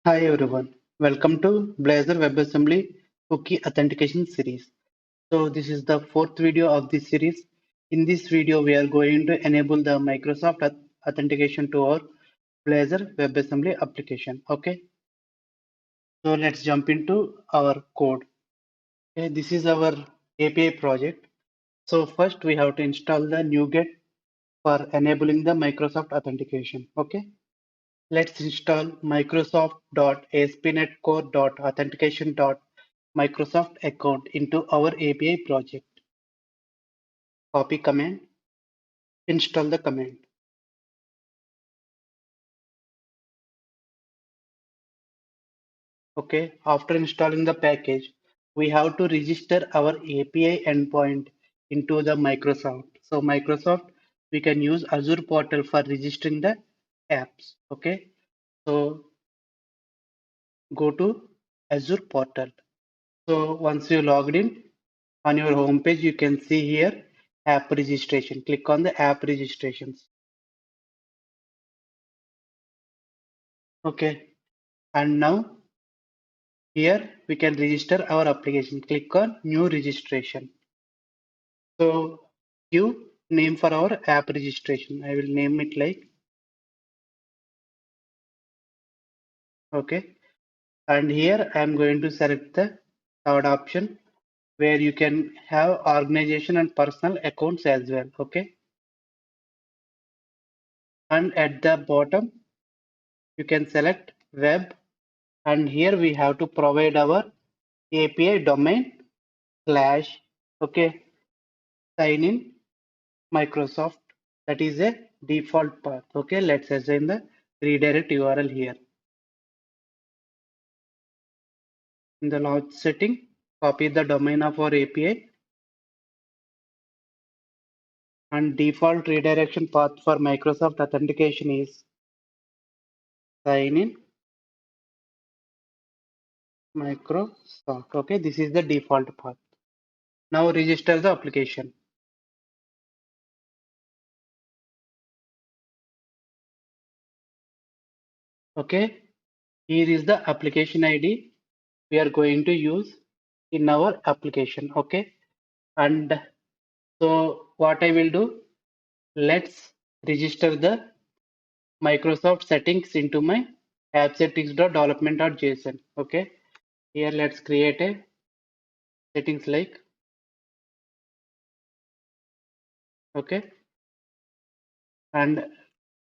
Hi everyone, welcome to Blazor WebAssembly Cookie Authentication series. So this is the fourth video of this series. In this video, we are going to enable the Microsoft Authentication to our Blazor WebAssembly application. Okay, so let's jump into our code. Okay, this is our API project. So first we have to install the NuGet for enabling the Microsoft Authentication. Okay. Let's install Microsoft.ASP.NET Core.Authentication.Microsoft account into our API project. Copy command, install the command. Okay, after installing the package, we have to register our API endpoint into the Microsoft. So Microsoft, we can use Azure portal for registering the apps. Okay, so go to Azure portal. So once you logged in, on your home page, you can see here app registration. Click on the app registrations. Okay. And now here we can register our application. Click on new registration. So give name for our app registration. I will name it like okay. And here I am going to select the third option where you can have organization and personal accounts as well. Okay. And at the bottom you can select web, and here we have to provide our API domain slash okay sign in Microsoft. That is a default path. Okay, let's assign the redirect URL here. In the launch setting, copy the domain of our API, and default redirection path for Microsoft authentication is sign in Microsoft. Okay, this is the default path. Now register the application. Okay, here is the application ID we are going to use in our application. Okay, and so what I will do, let's register the Microsoft settings into my app settings.development.json. Okay, here let's create a settings like okay, and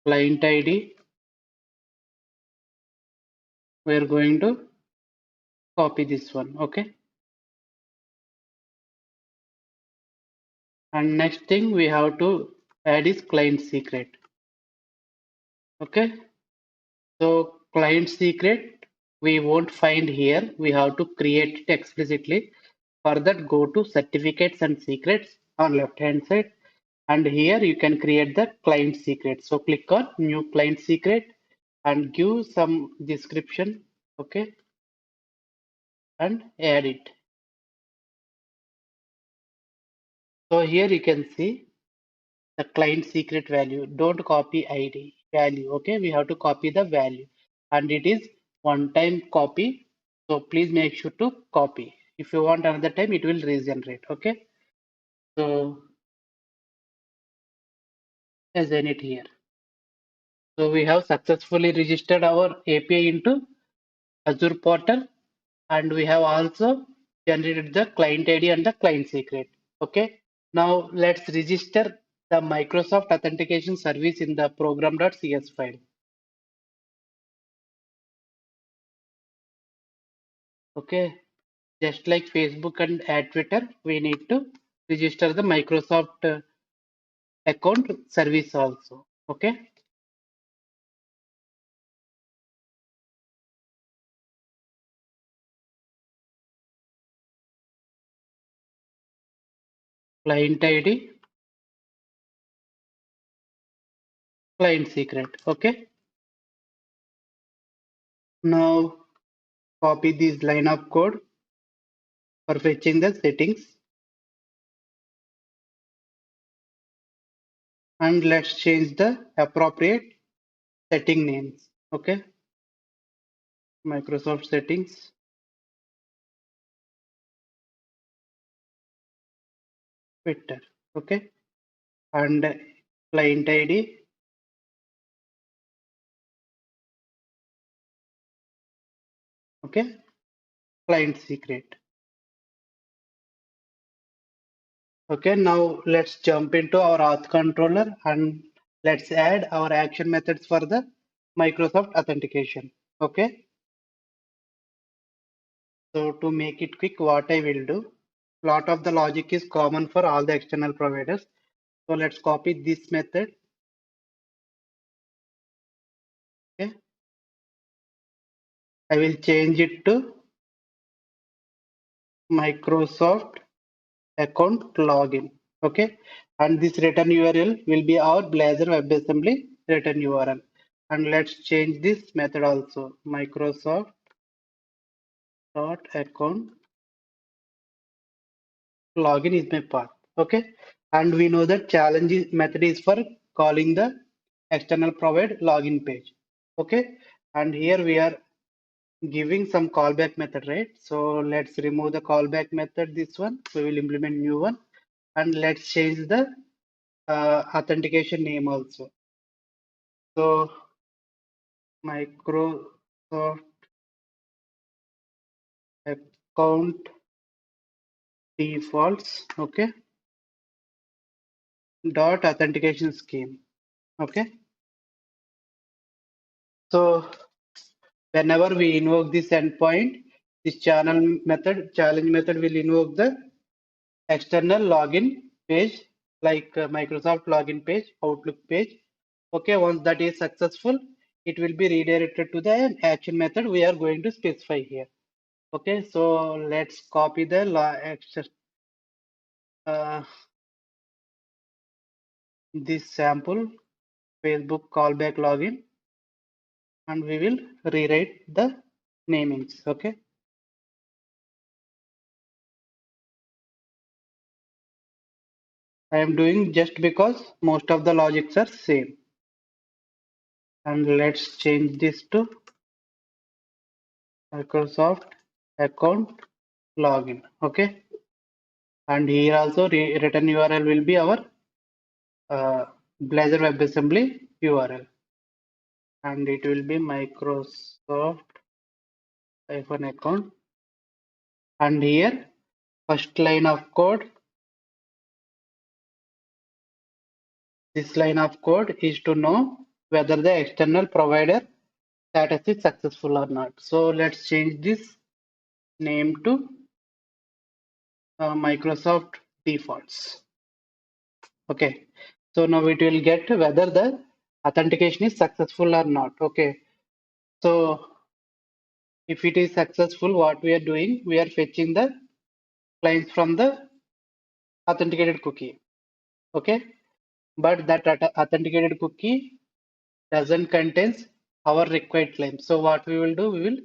client ID we are going to copy this one. Okay, and next thing we have to add is client secret. Okay, so client secret we won't find here. We have to create it explicitly. For that, go to certificates and secrets on left hand side, and here you can create the client secret. So click on new client secret and give some description. Okay, and add it. So here you can see the client secret value. Don't copy ID value. Okay, we have to copy the value, and it is one time copy. So please make sure to copy. If you want another time, it will regenerate. Okay, so assign it here. So we have successfully registered our API into Azure portal, and we have also generated the client ID and the client secret. Okay. Now let's register the Microsoft Authentication service in the program.cs file. Okay. Just like Facebook and Twitter, we need to register the Microsoft account service also. Okay. Client ID, client secret. Okay. Now copy this line of code for fetching the settings, and let's change the appropriate setting names. Okay. Microsoft settings, Twitter. Okay, and client ID. Okay, client secret. Okay, now let's jump into our auth controller and let's add our action methods for the Microsoft authentication. Okay, so to make it quick, what I will do, lot of the logic is common for all the external providers. So let's copy this method. Okay, I will change it to Microsoft account login. Okay, and this return URL will be our Blazor WebAssembly return URL. And let's change this method also. Microsoft dot account login is my path. Okay, and we know that method is for calling the external provide login page. Okay, and here we are giving some callback method, right? So let's remove the callback method, this one. We will implement new one, and let's change the authentication name also. So Microsoft account defaults, okay, dot authentication scheme. Okay, so whenever we invoke this endpoint, this challenge method will invoke the external login page, like Microsoft login page, Outlook page. Okay, once that is successful, it will be redirected to the action method we are going to specify here. Okay, so let's copy the uh, this sample Facebook callback login, and we will rewrite the namings. Okay, I am doing just because most of the logics are same. And let's change this to Microsoft account login. Okay, and here also return URL will be our Blazor WebAssembly URL, and it will be Microsoft account. And here first line of code, this line of code is to know whether the external provider status is successful or not. So let's change this name to Microsoft defaults. Okay, so now it will get whether the authentication is successful or not. Okay, so if it is successful, what we are doing, we are fetching the clients from the authenticated cookie. Okay, but that authenticated cookie doesn't contain our required claim. So what we will do, we will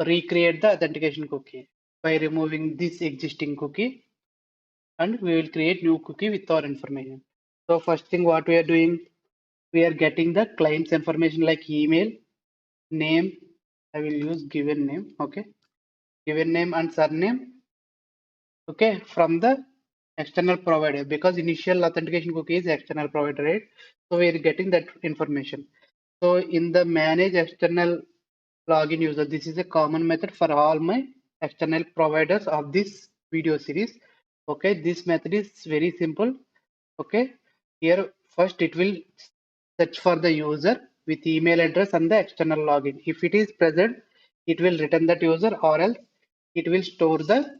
recreate the authentication cookie by removing this existing cookie, and we will create new cookie with our information. So first thing what we are doing, we are getting the client's information like email, name. I will use given name. Okay, given name and surname. Okay, from the external provider, because initial authentication cookie is external provider, right? So we are getting that information. So in the manage external login user, this is a common method for all my external providers of this video series. Okay, this method is very simple. Okay, here first it will search for the user with email address and the external login. If it is present, it will return that user, or else it will store the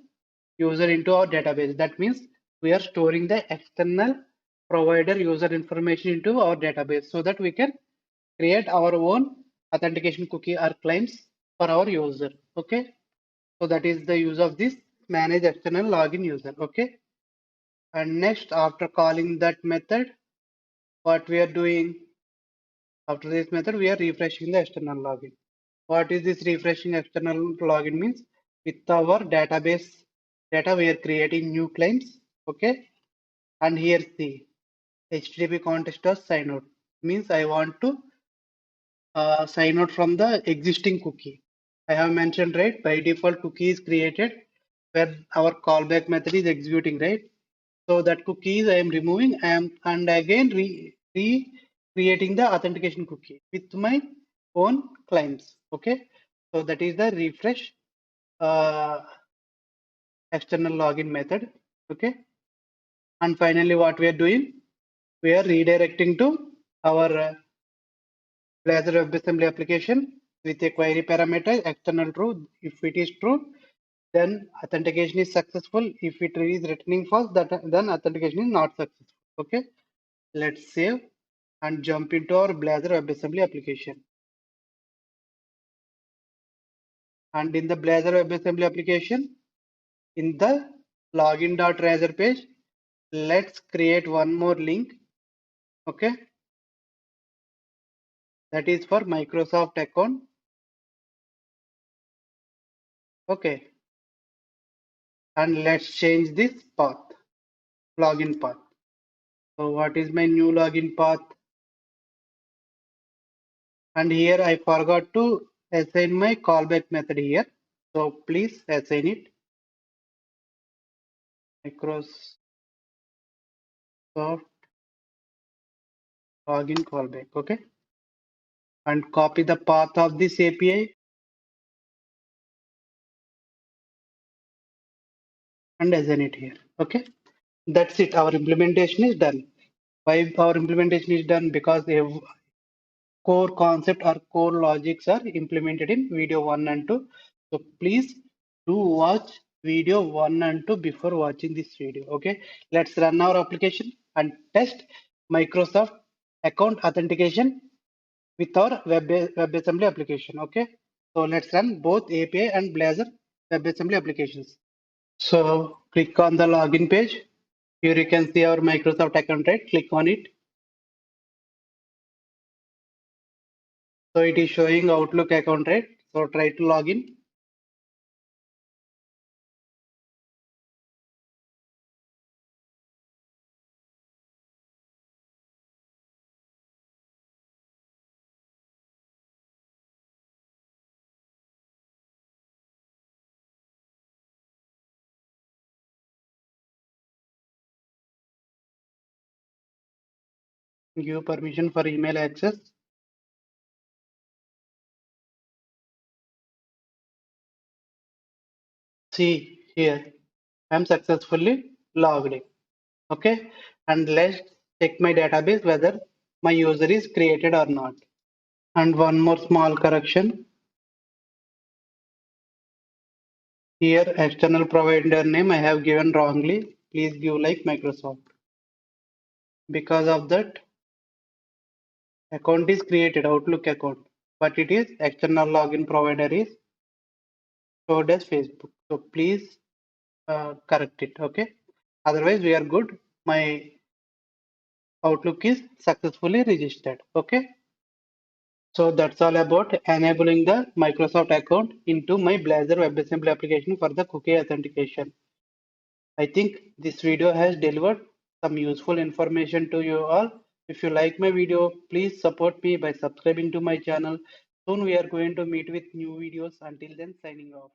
user into our database. That means we are storing the external provider user information into our database so that we can create our own authentication cookie or claims for our user. Okay, so that is the use of this manage external login user. Okay, and next, after calling that method, what we are doing after this method, we are refreshing the external login. What is this refreshing external login means? With our database data, we are creating new claims. Okay, and here see HTTP context was sign out, means I want to sign out from the existing cookie. I have mentioned, right? By default, cookie is created where our callback method is executing, right? So that cookies I am removing, and again creating the authentication cookie with my own claims. Okay, so that is the refresh uh, external login method. Okay, and finally, what we are doing, we are redirecting to our Blazor WebAssembly application with a query parameter external true. If it is true, then authentication is successful. If it is returning false, then authentication is not successful. Okay, let's save and jump into our Blazor WebAssembly application. And in the Blazor WebAssembly application, in the login.razor page, let's create one more link. Okay, that is for Microsoft account. Okay, and let's change this path, login path. So what is my new login path? And here I forgot to assign my callback method here. So please assign it. Microsoft login callback. Okay. And copy the path of this API and assign it here. Okay. That's it. Our implementation is done. Why our implementation is done? Because a core concept or core logics are implemented in video 1 and 2. So please do watch video 1 and 2 before watching this video. Okay, let's run our application and test Microsoft account authentication with our WebAssembly application. Okay, so let's run both API and Blazor WebAssembly applications. So click on the login page. Here you can see our Microsoft account, right? Click on it. So it is showing Outlook account, right? So try to log in. Give permission for email access. See here, I'm successfully logged in. Okay, and let's check my database whether my user is created or not. And one more small correction. Here, external provider name I have given wrongly. Please give like Microsoft. Because of that, account is created, Outlook account, but it is external login provider is showed as Facebook. So please correct it. Okay. Otherwise, we are good. My Outlook is successfully registered. Okay. So that's all about enabling the Microsoft account into my Blazor WebAssembly application for the cookie authentication. I think this video has delivered some useful information to you all. If you like my video, please support me by subscribing to my channel. Soon we are going to meet with new videos. Until then, signing off.